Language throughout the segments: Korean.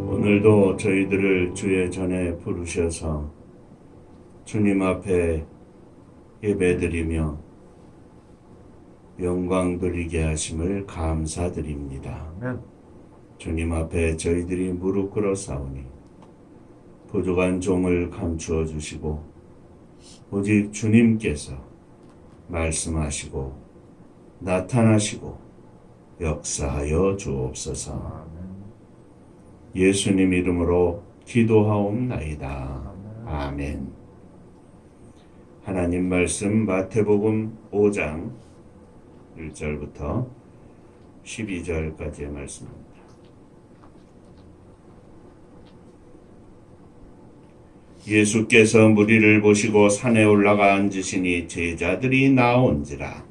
오늘도 저희들을 주의 전에 부르셔서 주님 앞에 예배드리며 영광 돌리게 하심을 감사드립니다. 아멘. 주님 앞에 저희들이 무릎 꿇어 싸우니 부족한 종을 감추어 주시고 오직 주님께서 말씀하시고 나타나시고 역사하여 주옵소서. 아멘. 예수님 이름으로 기도하옵나이다. 아멘. 하나님 말씀 마태복음 5장 1절부터 12절까지의 말씀입니다. 예수께서 무리를 보시고 산에 올라가 앉으시니 제자들이 나온지라.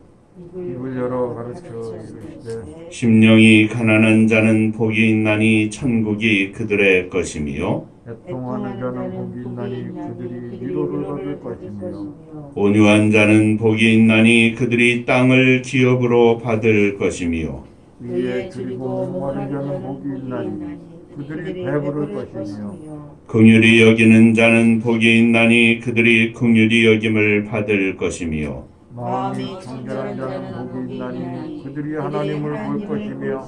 입을 열어 가르쳐 이르시되 심령이 가난한 자는 복이 있나니 천국이 그들의 것이며 애통하는 자는 복이 있나니 그들이 위로를 얻을 것이며 온유한 자는 복이 있나니 그들이 땅을 기업으로 받을 것이며 위에 줄이고 목마른 자는 복이 있나니 그들이 배부를 것이며 긍휼히 여기는 자는 복이 있나니 그들이 긍휼히 여김을 받을 것이며 마음이 청결한 자는 복이 있나니 그들이 하나님을 볼 것이며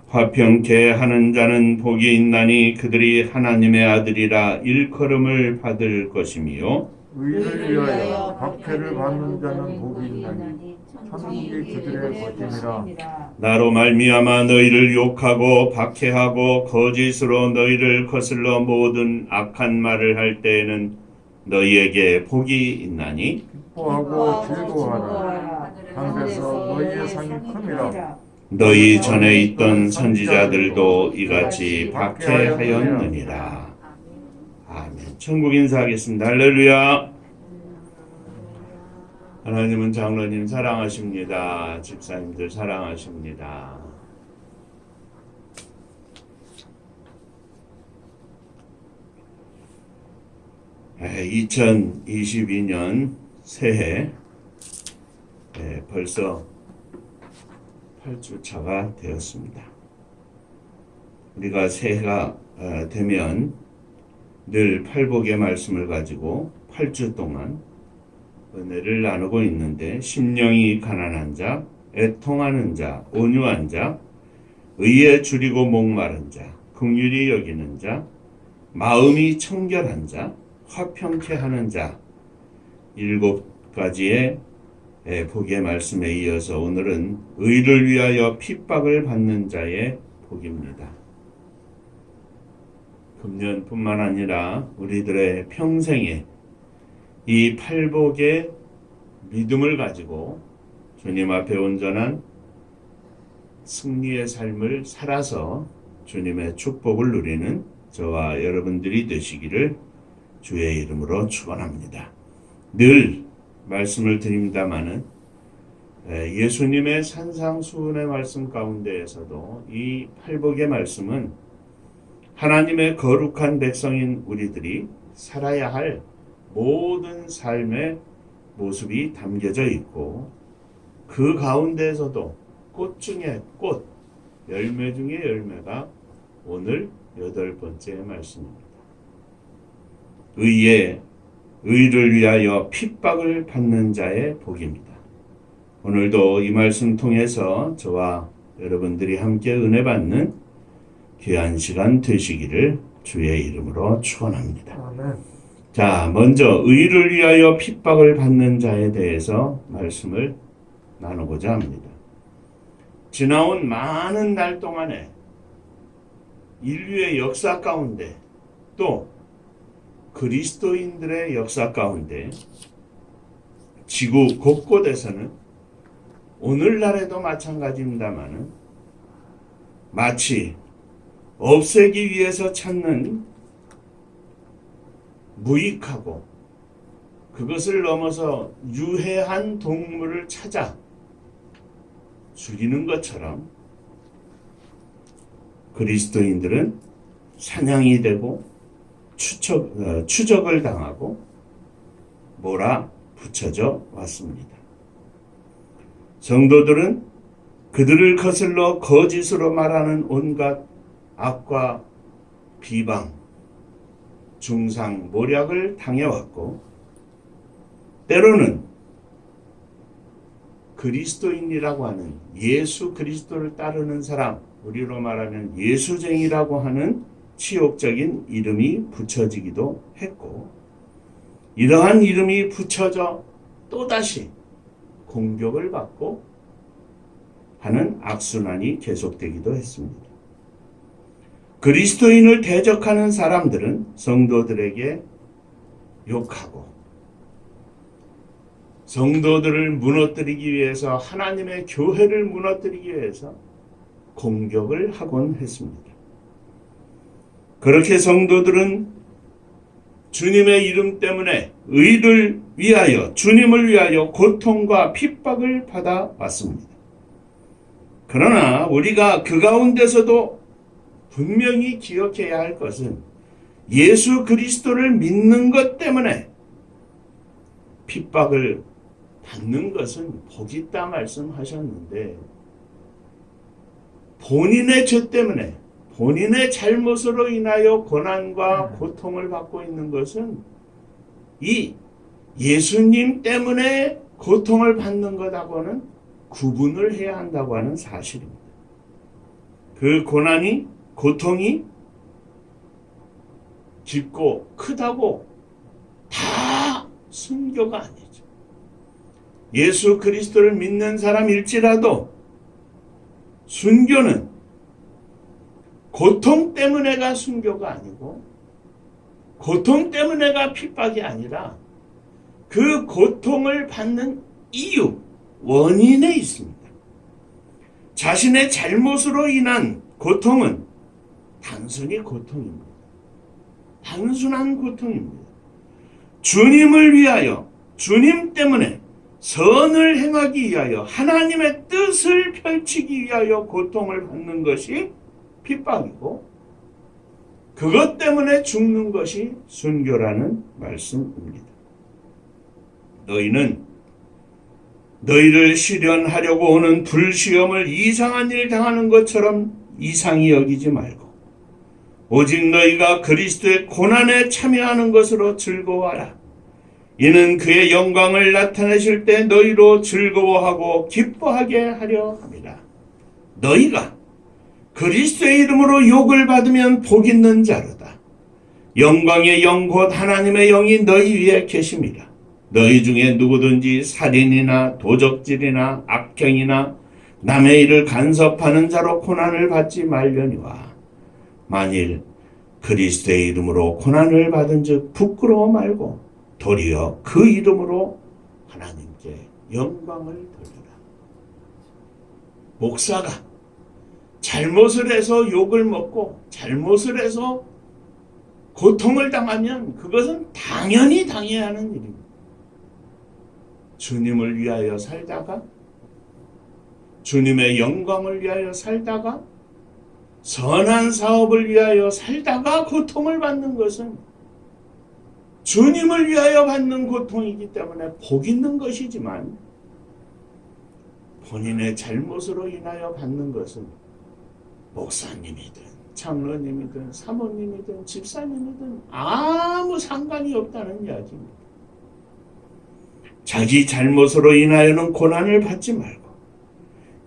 화평케 하는 자는 복이 있나니 그들이 하나님의 아들이라 일컬음을 받을 것이며 의를 위하여 박해를 받는 자는 복이 있나니 천국이 그들의 것이니라. 나로 말미암아 너희를 욕하고 박해하고 거짓으로 너희를 거슬러 모든 악한 말을 할 때에는 너희에게 복이 있나니 기뻐하고 즐거워하라. 하늘에서 너희의 상이 큼이라. 너희 전에 있던 선지자들도 이같이 박해하였느니라. 아멘. 천국 인사하겠습니다. 할렐루야. 하나님은 장로님 사랑하십니다. 집사님들 사랑하십니다. 네, 2022년 새해 벌써 8주차가 되었습니다. 우리가 새해가 되면 늘 팔복의 말씀을 가지고 8주 동안 은혜를 나누고 있는데 심령이 가난한 자, 애통하는 자, 온유한 자, 의에 줄이고 목마른 자, 긍휼히 여기는 자, 마음이 청결한 자, 화평케 하는 자 7가지의 복의 말씀에 이어서 오늘은 의를 위하여 핍박을 받는 자의 복입니다. 금년뿐만 아니라 우리들의 평생에 이 팔복의 믿음을 가지고 주님 앞에 온전한 승리의 삶을 살아서 주님의 축복을 누리는 저와 여러분들이 되시기를 주의 이름으로 축원합니다. 늘 말씀을 드립니다마는 예수님의 산상수훈의 말씀 가운데에서도 이 팔복의 말씀은 하나님의 거룩한 백성인 우리들이 살아야 할 모든 삶의 모습이 담겨져 있고 그 가운데에서도 꽃 중에 꽃, 열매 중에 열매가 오늘 8번째 말씀입니다. 의를 위하여 핍박을 받는 자의 복입니다. 오늘도 이 말씀 통해서 저와 여러분들이 함께 은혜 받는 귀한 시간 되시기를 주의 이름으로 축원합니다. 아멘. 자, 먼저 의를 위하여 핍박을 받는 자에 대해서 말씀을 나누고자 합니다. 지나온 많은 날 동안에 인류의 역사 가운데 또 그리스도인들의 역사 가운데 지구 곳곳에서는 오늘날에도 마찬가지입니다마는 마치 없애기 위해서 찾는 무익하고 그것을 넘어서 유해한 동물을 찾아 죽이는 것처럼 그리스도인들은 사냥이 되고 추적을 당하고 몰아붙여져 왔습니다. 성도들은 그들을 거슬러 거짓으로 말하는 온갖 악과 비방, 중상, 모략을 당해왔고 때로는 그리스도인이라고 하는 예수 그리스도를 따르는 사람, 우리로 말하면 예수쟁이라고 하는 치욕적인 이름이 붙여지기도 했고 이러한 이름이 붙여져 또다시 공격을 받고 하는 악순환이 계속되기도 했습니다. 그리스도인을 대적하는 사람들은 성도들에게 욕하고 성도들을 무너뜨리기 위해서 하나님의 교회를 무너뜨리기 위해서 공격을 하곤 했습니다. 그렇게 성도들은 주님의 이름 때문에 의를 위하여 주님을 위하여 고통과 핍박을 받아왔습니다. 그러나 우리가 그 가운데서도 분명히 기억해야 할 것은 예수 그리스도를 믿는 것 때문에 핍박을 받는 것은 복이 있다 말씀하셨는데 본인의 죄 때문에 본인의 잘못으로 인하여 고난과 고통을 받고 있는 것은 이 예수님 때문에 고통을 받는 것하고는 구분을 해야 한다고 하는 사실입니다. 그 고통이 깊고 크다고 다 순교가 아니죠. 예수 그리스도를 믿는 사람일지라도 순교는 고통 때문에가 순교가 아니고 고통 때문에가 핍박이 아니라 그 고통을 받는 이유, 원인에 있습니다. 자신의 잘못으로 인한 고통은 단순히 고통입니다. 단순한 고통입니다. 주님을 위하여, 주님 때문에 선을 행하기 위하여 하나님의 뜻을 펼치기 위하여 고통을 받는 것이 핍박이고 그것 때문에 죽는 것이 순교라는 말씀입니다. 너희는 너희를 시련하려고 오는 불시험을 이상한 일 당하는 것처럼 이상히 여기지 말고 오직 너희가 그리스도의 고난에 참여하는 것으로 즐거워하라. 이는 그의 영광을 나타내실 때 너희로 즐거워하고 기뻐하게 하려 함이라. 너희가 그리스도의 이름으로 욕을 받으면 복 있는 자로다. 영광의 영 곧 하나님의 영이 너희 위에 계심이라. 너희 중에 누구든지 살인이나 도적질이나 악행이나 남의 일을 간섭하는 자로 고난을 받지 말려니와 만일 그리스도의 이름으로 고난을 받은 즉 부끄러워 말고 도리어 그 이름으로 하나님께 영광을 돌리라. 목사가 잘못을 해서 욕을 먹고 잘못을 해서 고통을 당하면 그것은 당연히 당해야 하는 일입니다. 주님을 위하여 살다가 주님의 영광을 위하여 살다가 선한 사업을 위하여 살다가 고통을 받는 것은 주님을 위하여 받는 고통이기 때문에 복 있는 것이지만 본인의 잘못으로 인하여 받는 것은 목사님이든 장로님이든 사모님이든 집사님이든 아무 상관이 없다는 이야기입니다. 자기 잘못으로 인하여는 고난을 받지 말고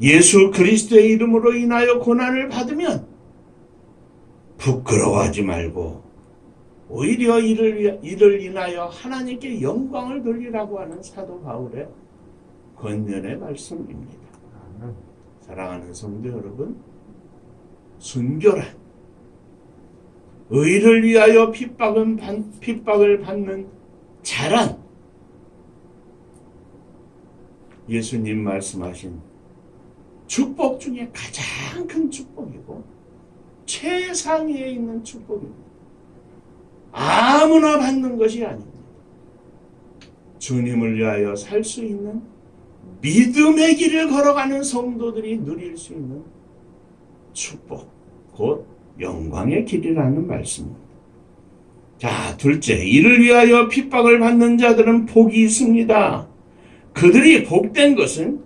예수 그리스도의 이름으로 인하여 고난을 받으면 부끄러워하지 말고 오히려 이를 인하여 하나님께 영광을 돌리라고 하는 사도 바울의 권면의 말씀입니다. 사랑하는 성도 여러분, 순교란 의를 위하여 핍박을 받는 자란 예수님 말씀하신 축복 중에 가장 큰 축복이고 최상위에 있는 축복입니다. 아무나 받는 것이 아닙니다. 주님을 위하여 살 수 있는 믿음의 길을 걸어가는 성도들이 누릴 수 있는 축복, 곧 영광의 길이라는 말씀입니다. 자, 둘째, 이를 위하여 핍박을 받는 자들은 복이 있습니다. 그들이 복된 것은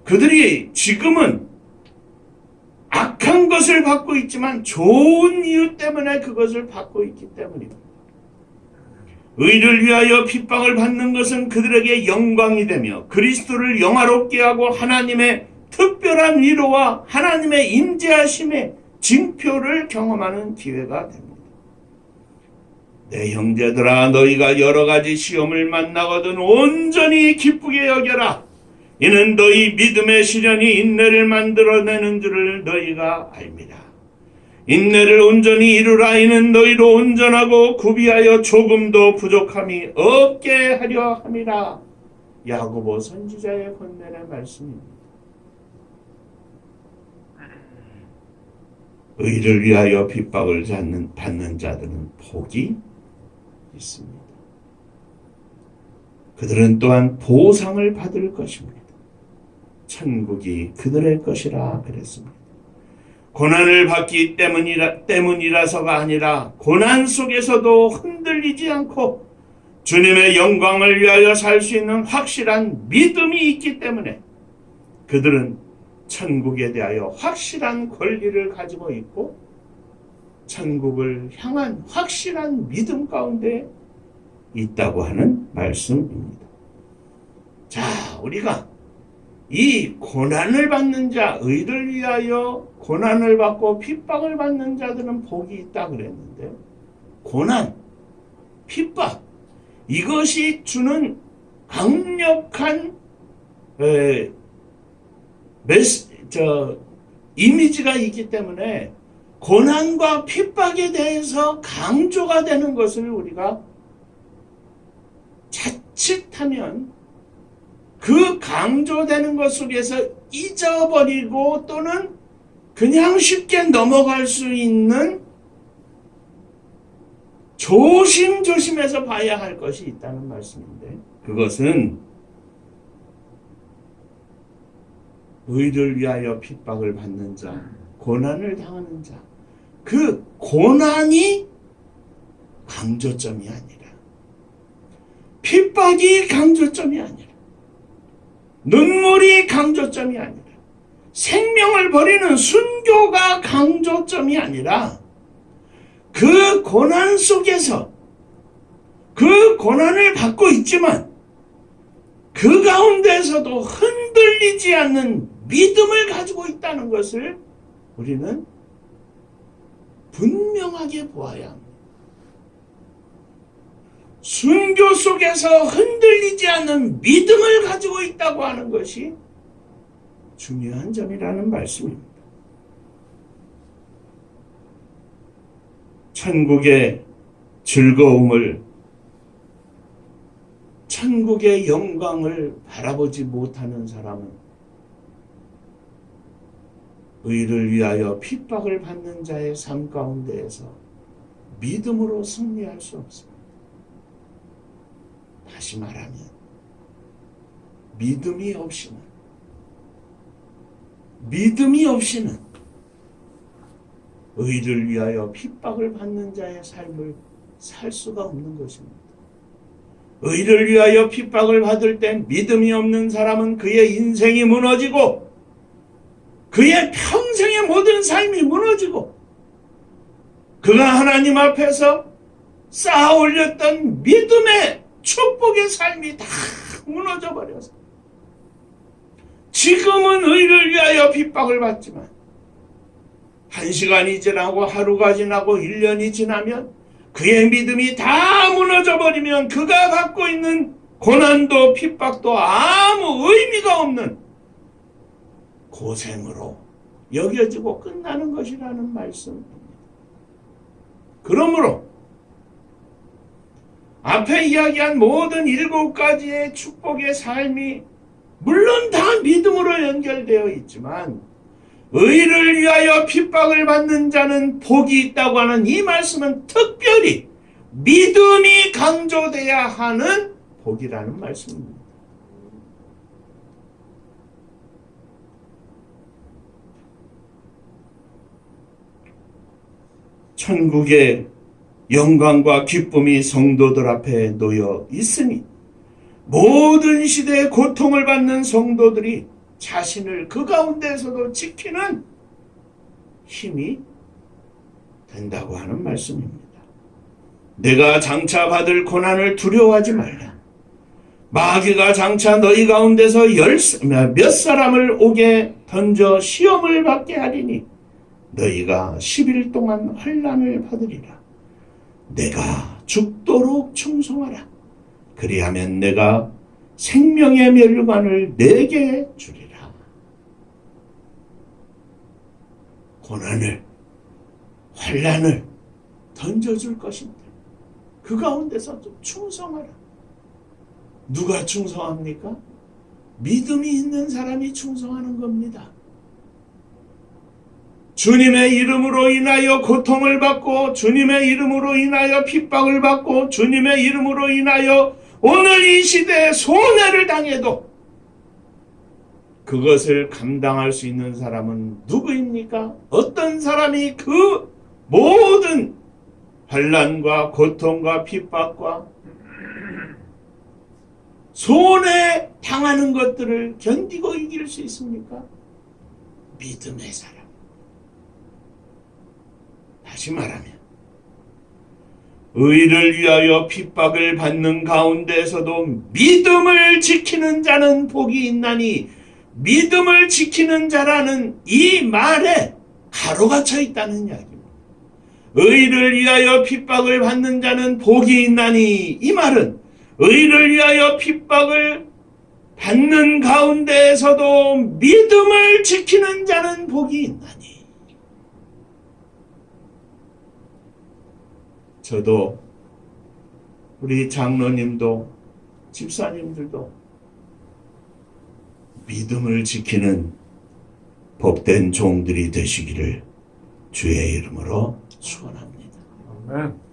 그들이 지금은 악한 것을 받고 있지만 좋은 이유 때문에 그것을 받고 있기 때문입니다. 의를 위하여 핍박을 받는 것은 그들에게 영광이 되며 그리스도를 영화롭게 하고 하나님의 특별한 위로와 하나님의 임재하심의 징표를 경험하는 기회가 됩니다. 내 형제들아, 너희가 여러 가지 시험을 만나거든 온전히 기쁘게 여겨라. 이는 너희 믿음의 시련이 인내를 만들어내는 줄을 너희가 알미라. 인내를 온전히 이루라. 이는 너희로 온전하고 구비하여 조금도 부족함이 없게 하려 함이라. 야고보 선지자의 권면의 말씀입니다. 의를 위하여 핍박을 받는 자들은 복이 있습니다. 그들은 또한 보상을 받을 것입니다. 천국이 그들의 것이라 그랬습니다. 고난을 받기 때문이라서가 아니라 고난 속에서도 흔들리지 않고 주님의 영광을 위하여 살 수 있는 확실한 믿음이 있기 때문에 그들은 천국에 대하여 확실한 권리를 가지고 있고 천국을 향한 확실한 믿음 가운데 있다고 하는 말씀입니다. 자, 우리가 이 고난을 받는 자, 의를 위하여 고난을 받고 핍박을 받는 자들은 복이 있다 그랬는데, 고난, 핍박, 이것이 주는 강력한 이미지가 있기 때문에 고난과 핍박에 대해서 강조가 되는 것을 우리가 자칫하면 그 강조되는 것 속에서 잊어버리고 또는 그냥 쉽게 넘어갈 수 있는 조심조심해서 봐야 할 것이 있다는 말씀인데, 그것은 의를 위하여 핍박을 받는 자, 고난을 당하는 자, 그 고난이 강조점이 아니라, 핍박이 강조점이 아니라, 눈물이 강조점이 아니라, 생명을 버리는 순교가 강조점이 아니라, 그 고난 속에서 그 고난을 받고 있지만 그 가운데에서도 흔들리지 않는 믿음을 가지고 있다는 것을 우리는 분명하게 보아야 합니다. 순교 속에서 흔들리지 않는 믿음을 가지고 있다고 하는 것이 중요한 점이라는 말씀입니다. 천국의 즐거움을, 천국의 영광을 바라보지 못하는 사람은 의를 위하여 핍박을 받는 자의 삶 가운데에서 믿음으로 승리할 수 없습니다. 다시 말하면 믿음이 없이는 의를 위하여 핍박을 받는 자의 삶을 살 수가 없는 것입니다. 의를 위하여 핍박을 받을 때 믿음이 없는 사람은 그의 인생이 무너지고 그의 평생의 모든 삶이 무너지고 그가 하나님 앞에서 쌓아 올렸던 믿음의 축복의 삶이 다 무너져 버려서 지금은 의를 위하여 핍박을 받지만 1시간이 지나고 하루가 지나고 1년이 지나면 그의 믿음이 다 무너져 버리면 그가 갖고 있는 고난도 핍박도 아무 의미가 없는 고생으로 여겨지고 끝나는 것이라는 말씀입니다. 그러므로 앞에 이야기한 모든 7가지의 축복의 삶이 물론 다 믿음으로 연결되어 있지만 의를 위하여 핍박을 받는 자는 복이 있다고 하는 이 말씀은 특별히 믿음이 강조돼야 하는 복이라는 말씀입니다. 천국의 영광과 기쁨이 성도들 앞에 놓여 있으니 모든 시대의 고통을 받는 성도들이 자신을 그 가운데에서도 지키는 힘이 된다고 하는 말씀입니다. 내가 장차 받을 고난을 두려워하지 말라. 마귀가 장차 너희 가운데서 몇 사람을 오게 던져 시험을 받게 하리니 너희가 10일 동안 환난을 받으리라. 내가 죽도록 충성하라. 그리하면 내가 생명의 멸관을 내게 주리라. 고난을, 환난을 던져줄 것인데 그 가운데서 좀 충성하라. 누가 충성합니까? 믿음이 있는 사람이 충성하는 겁니다. 주님의 이름으로 인하여 고통을 받고 주님의 이름으로 인하여 핍박을 받고 주님의 이름으로 인하여 오늘 이 시대에 손해를 당해도 그것을 감당할 수 있는 사람은 누구입니까? 어떤 사람이 그 모든 환난과 고통과 핍박과 손해 당하는 것들을 견디고 이길 수 있습니까? 믿음의 사람. 다시 말하면 의를 위하여 핍박을 받는 가운데에서도 믿음을 지키는 자는 복이 있나니 믿음을 지키는 자라는 이 말에 가로가 쳐 있다는 이야기입니다. 의를 위하여 핍박을 받는 자는 복이 있나니 이 말은 의를 위하여 핍박을 받는 가운데에서도 믿음을 지키는 자는 복이 있나니. 저도 우리 장로님도 집사님들도 믿음을 지키는 복된 종들이 되시기를 주의 이름으로 축원합니다. 아멘.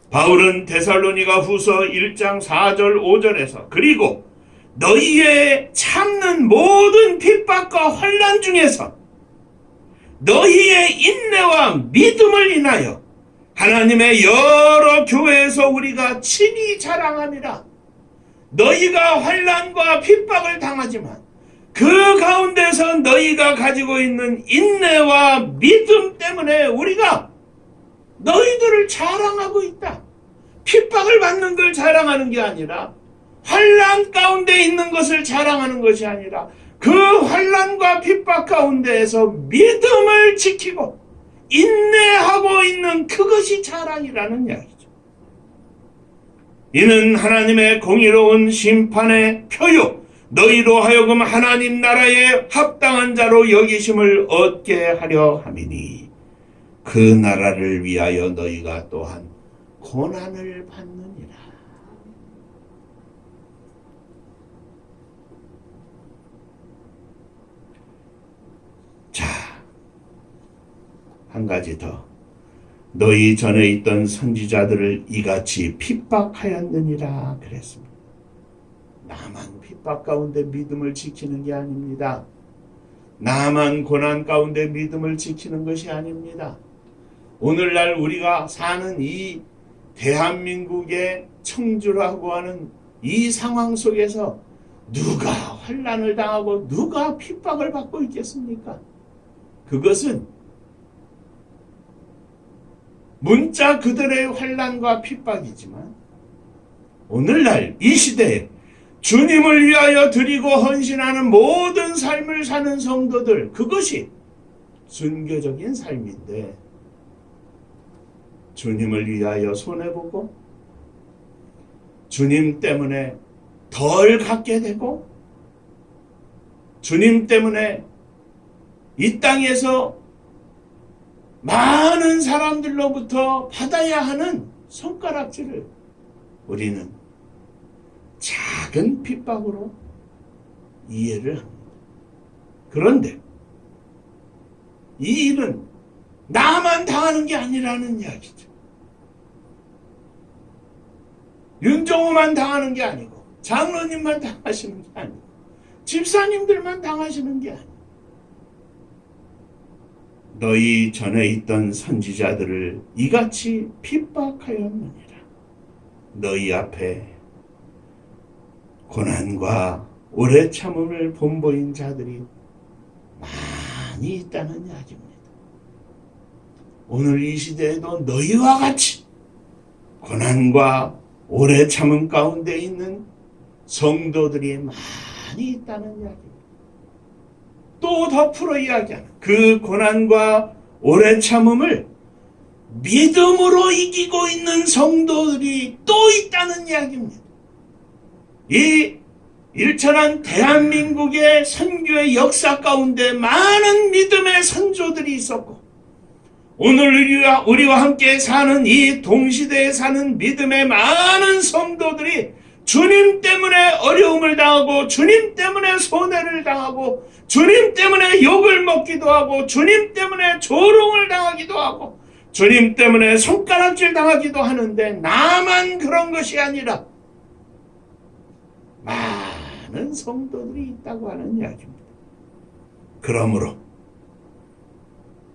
바울은 데살로니가 후서 1장 4절 5절에서 그리고 너희의 참는 모든 핍박과 환난 중에서 너희의 인내와 믿음을 인하여 하나님의 여러 교회에서 우리가 친히 자랑함이라. 너희가 환난과 핍박을 당하지만 그 가운데서 너희가 가지고 있는 인내와 믿음 때문에 우리가 너희들을 자랑하고 있다. 핍박을 받는 걸 자랑하는 게 아니라 환난 가운데 있는 것을 자랑하는 것이 아니라 그 환난과 핍박 가운데에서 믿음을 지키고 인내하고 있는 그것이 자랑이라는 이야기죠. 이는 하나님의 공의로운 심판의 표요 너희로 하여금 하나님 나라에 합당한 자로 여기심을 얻게 하려 함이니 그 나라를 위하여 너희가 또한 고난을 받느니라. 자, 한 가지 더. 너희 전에 있던 선지자들을 이같이 핍박하였느니라 그랬습니다. 나만 핍박 가운데 믿음을 지키는 게 아닙니다. 나만 고난 가운데 믿음을 지키는 것이 아닙니다. 오늘날 우리가 사는 이 대한민국의 청주라고 하는 이 상황 속에서 누가 환난을 당하고 누가 핍박을 받고 있겠습니까? 그것은 문자 그들의 환난과 핍박이지만 오늘날 이 시대에 주님을 위하여 드리고 헌신하는 모든 삶을 사는 성도들, 그것이 순교적인 삶인데 주님을 위하여 손해보고 주님 때문에 덜 갖게 되고 주님 때문에 이 땅에서 많은 사람들로부터 받아야 하는 손가락질을 우리는 작은 핍박으로 이해를 합니다. 그런데 이 일은 나만 당하는 게 아니라는 이야기죠. 윤종호만 당하는 게 아니고 장로님만 당하시는 게 아니고 집사님들만 당하시는 게 아니고 너희 전에 있던 선지자들을 이같이 핍박하였느니라. 너희 앞에 고난과 오래 참음을 본보인 자들이 많이 있다는 이야기입니다. 오늘 이 시대에도 너희와 같이 고난과 오래 참음 가운데 있는 성도들이 많이 있다는 이야기입니다. 또 덧풀어 이야기하는 그 고난과 오래 참음을 믿음으로 이기고 있는 성도들이 또 있다는 이야기입니다. 이 일천한 대한민국의 선교의 역사 가운데 많은 믿음의 선조들이 있었고, 오늘 우리와 함께 사는 이 동시대에 사는 믿음의 많은 성도들이 주님 때문에 어려움을 당하고, 주님 때문에 손해를 당하고, 주님 때문에 욕을 먹기도 하고, 주님 때문에 조롱을 당하기도 하고, 주님 때문에 손가락질 당하기도 하는데, 나만 그런 것이 아니라 많은 성도들이 있다고 하는 이야기입니다. 그러므로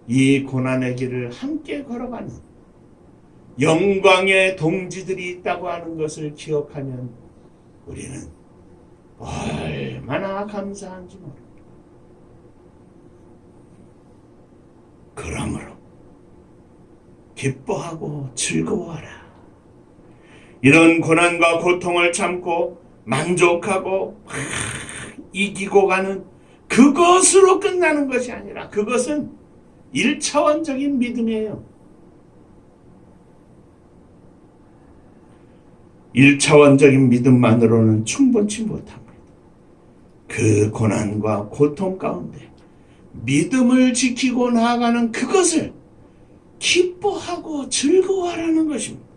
이 고난의 길을 함께 걸어가는 영광의 동지들이 있다고 하는 것을 기억하면 우리는 얼마나 감사한지 모릅니다. 그러므로 기뻐하고 즐거워하라. 이런 고난과 고통을 참고 만족하고 이기고 가는 그것으로 끝나는 것이 아니라 그것은 1차원적인 믿음이에요. 1차원적인 믿음만으로는 충분치 못합니다. 그 고난과 고통 가운데 믿음을 지키고 나아가는 그것을 기뻐하고 즐거워하라는 것입니다.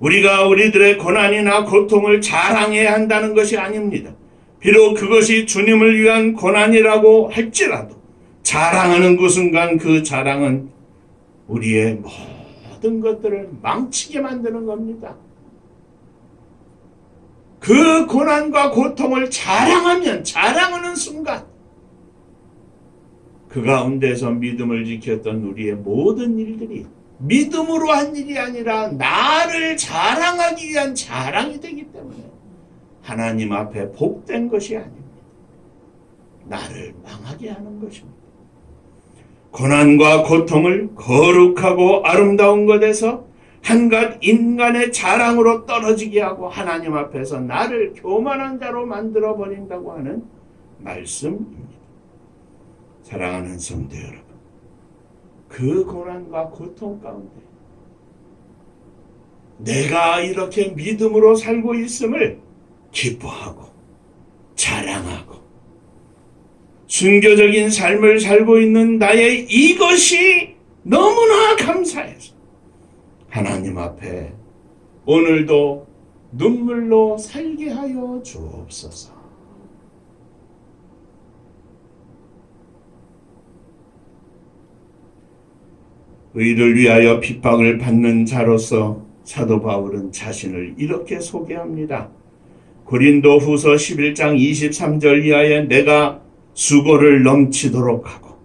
우리가 우리들의 고난이나 고통을 자랑해야 한다는 것이 아닙니다. 비록 그것이 주님을 위한 고난이라고 할지라도 자랑하는 그 순간 그 자랑은 우리의 모든 것들을 망치게 만드는 겁니다. 그 고난과 고통을 자랑하는 순간 그 가운데서 믿음을 지켰던 우리의 모든 일들이 믿음으로 한 일이 아니라 나를 자랑하기 위한 자랑이 되기 때문에 하나님 앞에 복된 것이 아닙니다. 나를 망하게 하는 것입니다. 고난과 고통을 거룩하고 아름다운 것에서 한갓 인간의 자랑으로 떨어지게 하고 하나님 앞에서 나를 교만한 자로 만들어 버린다고 하는 말씀입니다. 사랑하는 성도 여러분, 그 고난과 고통 가운데 내가 이렇게 믿음으로 살고 있음을 기뻐하고 자랑하고 순교적인 삶을 살고 있는 나의 이것이 너무나 감사해서 하나님 앞에 오늘도 눈물로 살게 하여 주옵소서. 의를 위하여 핍박을 받는 자로서 사도 바울은 자신을 이렇게 소개합니다. 고린도 후서 11장 23절 이하에 내가 수고를 넘치도록 하고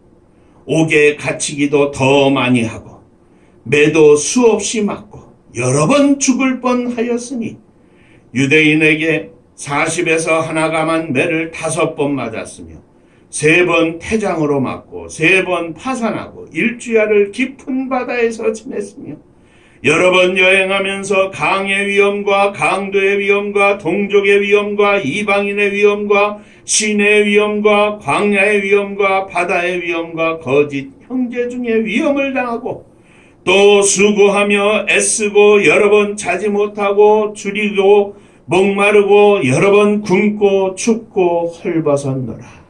옥에 갇히기도 더 많이 하고 매도 수없이 맞고 여러 번 죽을 뻔하였으니 유대인에게 40에서 하나감한 매를 5번 맞았으며 3번 태장으로 맞고 3번 파산하고 일주야를 깊은 바다에서 지냈으며 여러 번 여행하면서 강의 위험과 강도의 위험과 동족의 위험과 이방인의 위험과 신의 위험과 광야의 위험과 바다의 위험과 거짓 형제 중에 위험을 당하고 또 수고하며 애쓰고 여러 번 자지 못하고 줄이고 목마르고 여러 번 굶고 춥고 헐벗었노라.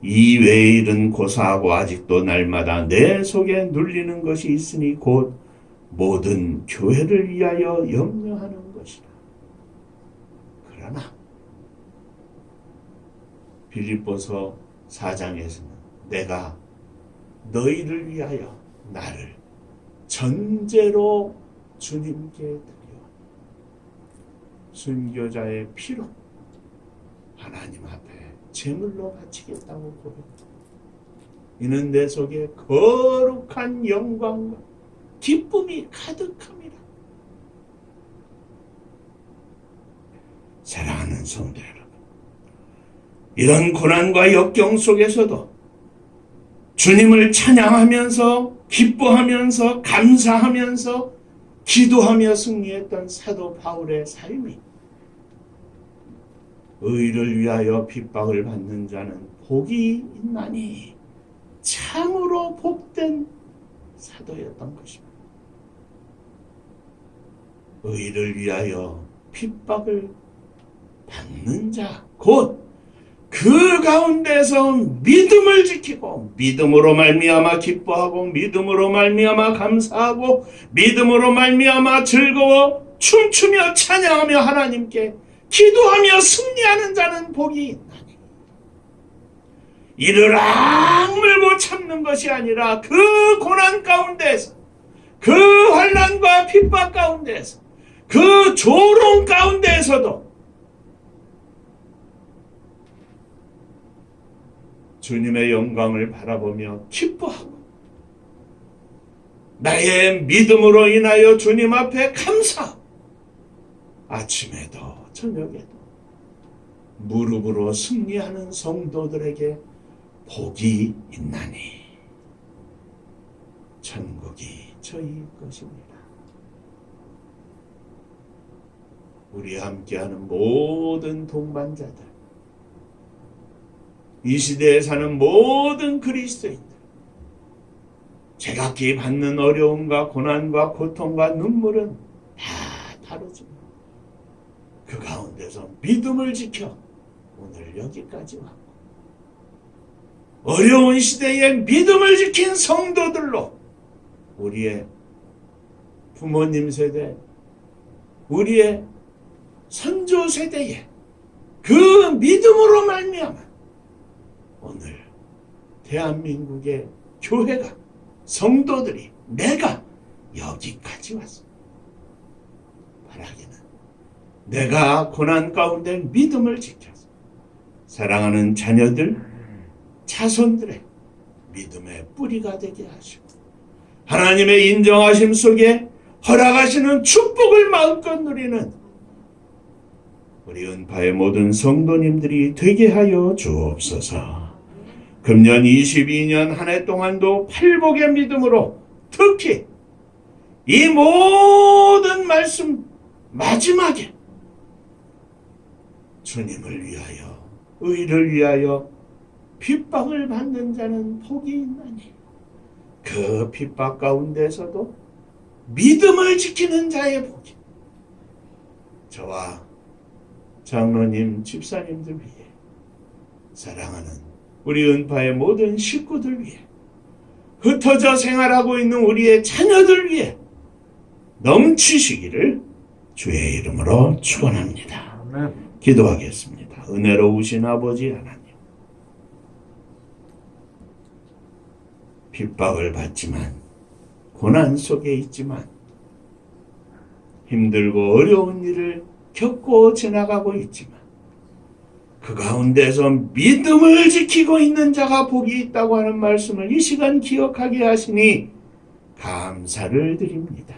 이 외의 일은 고사하고 아직도 날마다 내 속에 눌리는 것이 있으니 곧 모든 교회를 위하여 염려하는 것이라. 그러나 빌립보서 4장에서는 내가 너희를 위하여 나를 전제로 주님께 드려 순교자의 피로 하나님 앞에 제물로 바치겠다고 고백합니다. 이는 내 속에 거룩한 영광과 기쁨이 가득합니다. 사랑하는 사랑하는 성도 여러분, 이런 고난과 역경 속에서도 주님을 찬양하면서 기뻐하면서 감사하면서 기도하며 승리했던 사도 바울의 삶이 의를 위하여 핍박을 받는 자는 복이 있나니 참으로 복된 사도였던 것입니다. 의를 위하여 핍박을 받는 자, 곧 그 가운데서 믿음을 지키고 믿음으로 말미암아 기뻐하고 믿음으로 말미암아 감사하고 믿음으로 말미암아 즐거워 춤추며 찬양하며 하나님께 기도하며 승리하는 자는 복이 있나니 이를 악물고 참는 것이 아니라 그 고난 가운데서 그 환난과 핍박 가운데서 그 조롱 가운데서도 주님의 영광을 바라보며 기뻐하고 나의 믿음으로 인하여 주님 앞에 감사하고 아침에도 저녁에도 무릎으로 승리하는 성도들에게 복이 있나니 천국이 저희 것입니다. 우리 함께하는 모든 동반자들, 이 시대에 사는 모든 그리스도인들, 제각기 받는 어려움과 고난과 고통과 눈물은 다 다르지만 그 가운데서 믿음을 지켜 오늘 여기까지 왔고 어려운 시대에 믿음을 지킨 성도들로 우리의 부모님 세대, 우리의 선조 세대에 그 믿음으로 말미암아 오늘 대한민국의 교회가, 성도들이, 내가 여기까지 왔습니다. 바라기는 내가 고난 가운데 믿음을 지켜서 사랑하는 자녀들, 자손들의 믿음의 뿌리가 되게 하시고 하나님의 인정하심 속에 허락하시는 축복을 마음껏 누리는 우리 은파의 모든 성도님들이 되게 하여 주옵소서. 금년 22년 한 해 동안도 팔복의 믿음으로 특히 이 모든 말씀 마지막에 주님을 위하여, 의를 위하여 핍박을 받는 자는 복이 있나니 그 핍박 가운데서도 믿음을 지키는 자의 복이 저와 장로님, 집사님들 위해, 사랑하는 우리 은파의 모든 식구들 위해, 흩어져 생활하고 있는 우리의 자녀들 위해 넘치시기를 주의 이름으로 축원합니다. 아멘. 기도하겠습니다. 은혜로우신 아버지 하나님, 핍박을 받지만 고난 속에 있지만 힘들고 어려운 일을 겪고 지나가고 있지만 그 가운데서 믿음을 지키고 있는 자가 복이 있다고 하는 말씀을 이 시간 기억하게 하시니 감사를 드립니다.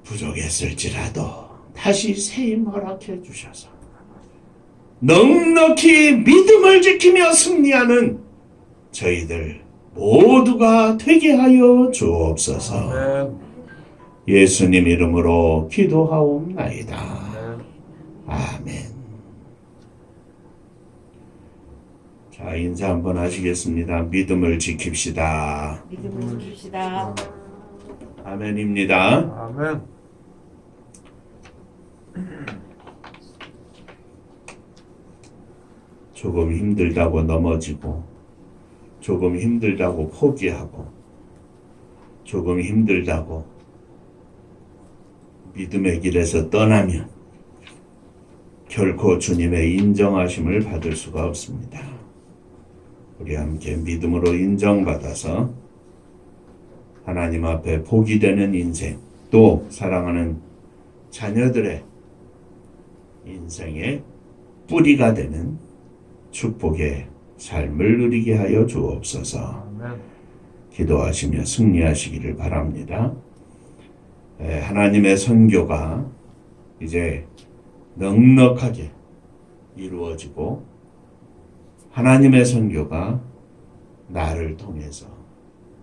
부족했을지라도 다시 새힘 허락해 주셔서 넉넉히 믿음을 지키며 승리하는 저희들 모두가 되게 하여 주옵소서. 아멘. 예수님 이름으로 기도하옵나이다. 아멘. 자, 인사 한번 하시겠습니다. 믿음을 지킵시다. 믿음을 지킵시다. 아멘입니다. 아멘. 조금 힘들다고 넘어지고, 조금 힘들다고 포기하고, 조금 힘들다고 믿음의 길에서 떠나면 결코 주님의 인정하심을 받을 수가 없습니다. 우리 함께 믿음으로 인정받아서 하나님 앞에 복이 되는 인생, 또 사랑하는 자녀들의 인생의 뿌리가 되는 축복의 삶을 누리게 하여 주옵소서. 아멘. 기도하시며 승리하시기를 바랍니다. 하나님의 선교가 이제 넉넉하게 이루어지고 하나님의 선교가 나를 통해서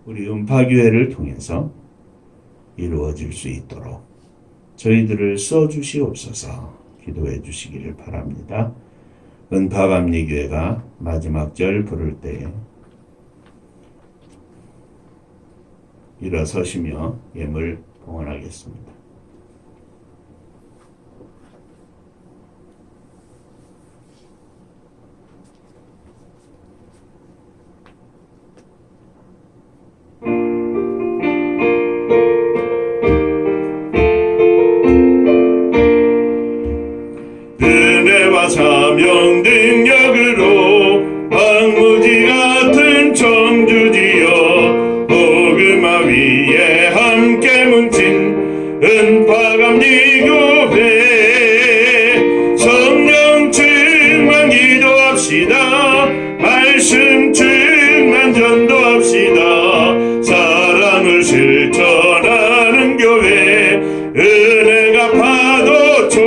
우리 음파교회를 통해서 이루어질 수 있도록 저희들을 써주시옵소서 기도해 주시기를 바랍니다. 은파감리교회가 마지막 절 부를 때에 일어서시며 예물 봉헌하겠습니다. 은혜와 사명 능력으로 황무지 같은 청주지여 복음화 위에 함께 뭉친 은파감리교회 성령 충만 기도합시다. 말씀 충만 전도합시다. 사랑을 실천하는 교회 은혜가 파도쳐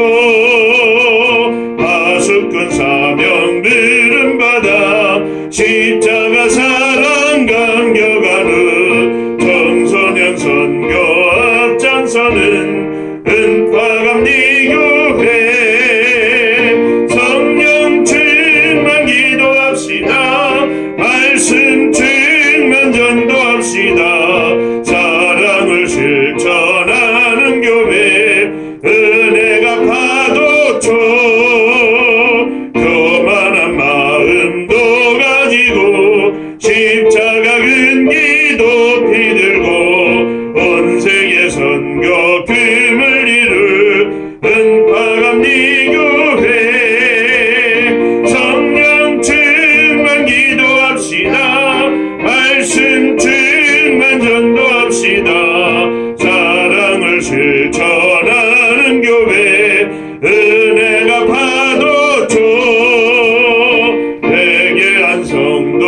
큰 사명 들음받아 십자가 사랑 감격하는 청소년 선교 앞장서는 은파감리교회 성령 충만 기도합시다. 말씀 충만 전도합시다. 사랑을 실천하는 교회 은혜가 파도쳐 십자가 근기 높이 들고 온 세계 선교 금을 이룰 은파감리교회 성령 충만 기도합시다. 말씀 충만 전도합시다. 사랑을 실천하는 교회 은혜가 파도쳐 회개한 성도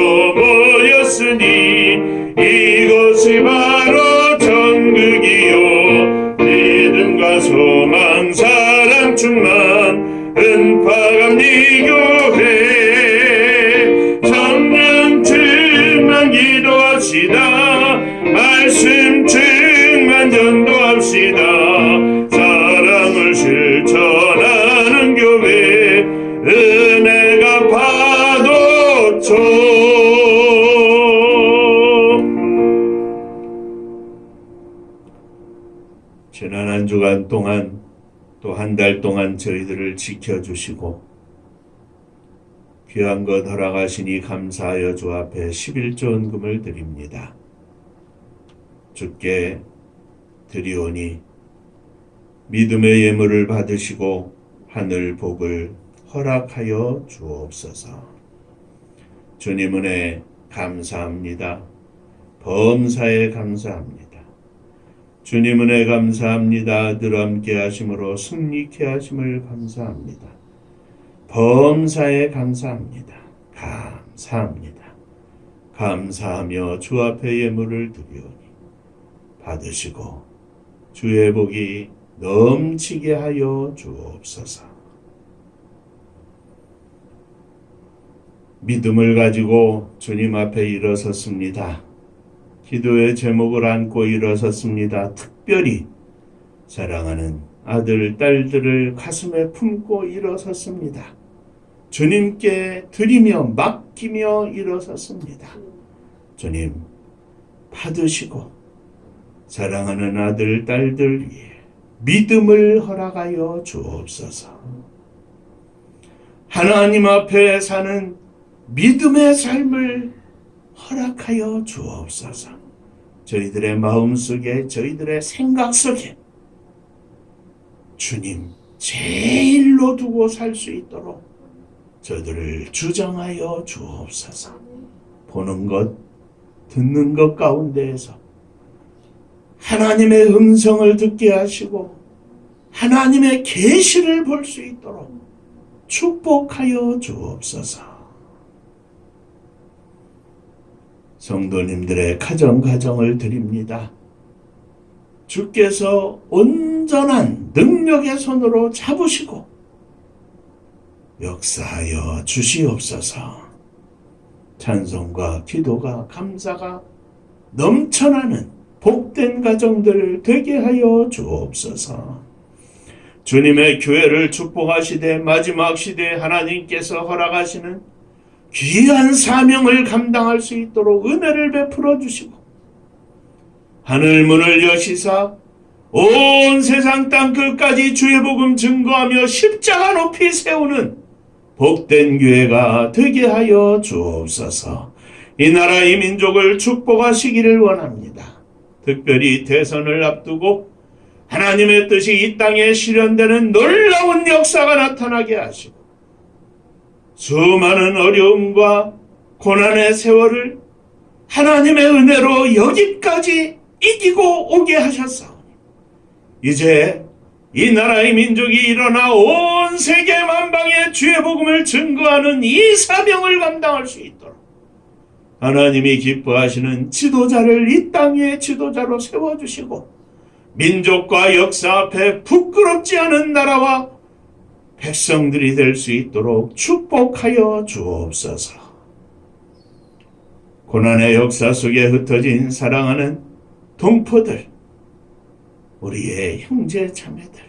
이것이 바로 천국이요 믿음과 소망 사랑 충만 은파감리교회 성령 충만 기도합시다. 말씀 충만 전도합시다. 사랑을 실천하는 교회 은혜가 파도쳐 지난 한 주간 동안 또 한 달 동안 저희들을 지켜주시고 귀한 것 허락하시니 감사하여 주 앞에 11조 원금을 드립니다. 주께 드리오니 믿음의 예물을 받으시고 하늘 복을 허락하여 주옵소서. 주님 은혜 감사합니다. 범사에 감사합니다. 주님 은혜 감사합니다. 늘 함께 하심으로 승리케 하심을 감사합니다. 범사에 감사합니다. 감사합니다. 감사하며 주 앞에 예물을 드리오니 받으시고 주의 복이 넘치게 하여 주옵소서. 믿음을 가지고 주님 앞에 일어섰습니다. 기도의 제목을 안고 일어섰습니다. 특별히 사랑하는 아들, 딸들을 가슴에 품고 일어섰습니다. 주님께 드리며 맡기며 일어섰습니다. 주님 받으시고 사랑하는 아들, 딸들 위해 믿음을 허락하여 주옵소서. 하나님 앞에 사는 믿음의 삶을 허락하여 주옵소서. 저희들의 마음속에 저희들의 생각 속에 주님 제일로 두고 살 수 있도록 저들을 주장하여 주옵소서. 보는 것 듣는 것 가운데에서 하나님의 음성을 듣게 하시고 하나님의 계시를 볼 수 있도록 축복하여 주옵소서. 성도님들의 가정을 드립니다. 주께서 온전한 능력의 손으로 잡으시고 역사하여 주시옵소서. 찬송과 기도가 감사가 넘쳐나는 복된 가정들 되게 하여 주옵소서. 주님의 교회를 축복하시되 마지막 시대에 하나님께서 허락하시는 귀한 사명을 감당할 수 있도록 은혜를 베풀어 주시고 하늘문을 여시사 온 세상 땅 끝까지 주의 복음 증거하며 십자가 높이 세우는 복된 교회가 되게 하여 주옵소서. 이 나라 이 민족을 축복하시기를 원합니다. 특별히 대선을 앞두고 하나님의 뜻이 이 땅에 실현되는 놀라운 역사가 나타나게 하시고 수많은 어려움과 고난의 세월을 하나님의 은혜로 여기까지 이기고 오게 하셨사오니 이제 이 나라의 민족이 일어나 온 세계 만방에 주의 복음을 증거하는 이 사명을 감당할 수 있도록 하나님이 기뻐하시는 지도자를 이 땅의 지도자로 세워주시고 민족과 역사 앞에 부끄럽지 않은 나라와 백성들이 될 수 있도록 축복하여 주옵소서. 고난의 역사 속에 흩어진 사랑하는 동포들, 우리의 형제 자매들,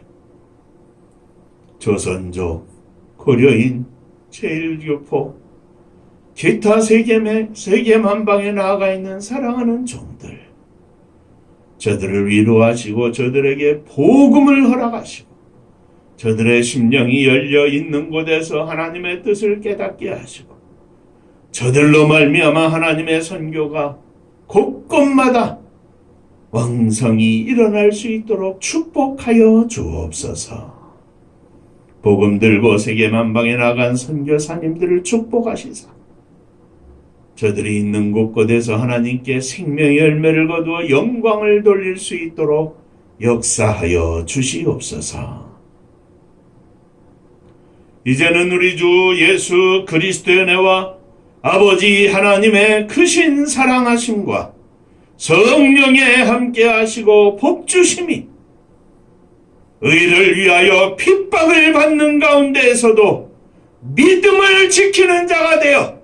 조선족, 고려인, 제1교포, 기타 세계 만방에 나아가 있는 사랑하는 종들, 저들을 위로하시고 저들에게 복음을 허락하시고 저들의 심령이 열려 있는 곳에서 하나님의 뜻을 깨닫게 하시고 저들로 말미암아 하나님의 선교가 곳곳마다 왕성히 일어날 수 있도록 축복하여 주옵소서. 복음 들고 세계 만방에 나간 선교사님들을 축복하시사 저들이 있는 곳곳에서 하나님께 생명의 열매를 거두어 영광을 돌릴 수 있도록 역사하여 주시옵소서. 이제는 우리 주 예수 그리스도의 은혜와 아버지 하나님의 크신 사랑하심과 성령의 함께하시고 복주심이 의를 위하여 핍박을 받는 가운데에서도 믿음을 지키는 자가 되어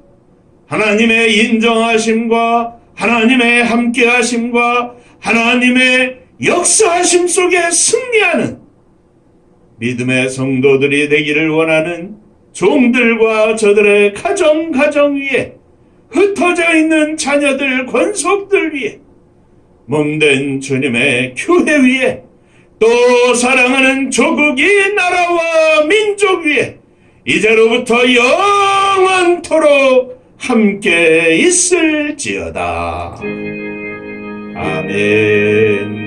하나님의 인정하심과 하나님의 함께하심과 하나님의 역사하심 속에 승리하는 믿음의 성도들이 되기를 원하는 종들과 저들의 가정 위에 흩어져 있는 자녀들 권속들 위에 몸된 주님의 교회 위에 또 사랑하는 조국이 나라와 민족 위에 이제로부터 영원토록 함께 있을지어다. 아멘.